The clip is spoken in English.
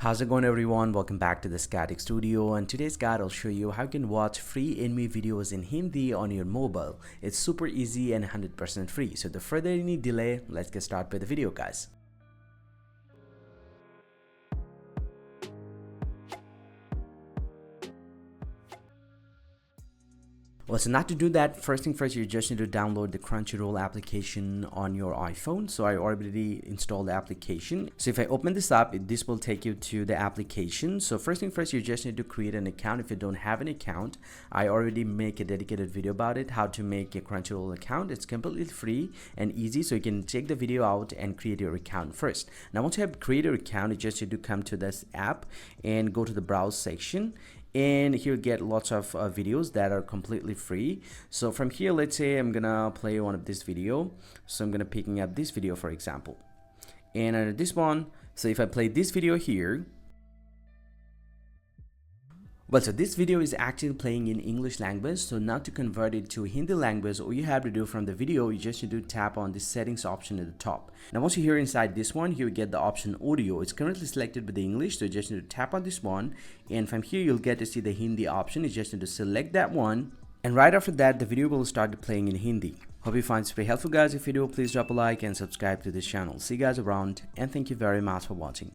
How's it going everyone? Welcome back to the Static Studio, and today's guide I'll show you how you can watch free anime videos in Hindi on your mobile. It's super easy and 100% free. So without further any delay, let's get started with the video guys. Well, so not to do that, first thing first, you just need to download the Crunchyroll application on your iPhone. So I already installed the application. So if I open this up, this will take you to the application. So first thing first, you just need to create an account. If you don't have an account, I already make a dedicated video about it, how to make a Crunchyroll account. It's completely free and easy. So you can check the video out and create your account first. Now, once you have created your account, you just need to come to this app and go to the browse section. And here you get lots of videos that are completely free. So from here, let's say I'm gonna play one of this video. So I'm gonna picking up this video, for example, and under this one, so if I play this video here, well, so this video is actually playing in English language. So now to convert it to Hindi language, all you have to do from the video, you just need to tap on the settings option at the top. Now once you're here inside this one, here you get the option audio. It's currently selected with the English, so you just need to tap on this one, and from here you'll get to see the Hindi option. You just need to select that one, and right after that the video will start playing in Hindi. Hope you find this very helpful guys. If you do, please drop a like and subscribe to this channel. See you guys around, and thank you very much for watching.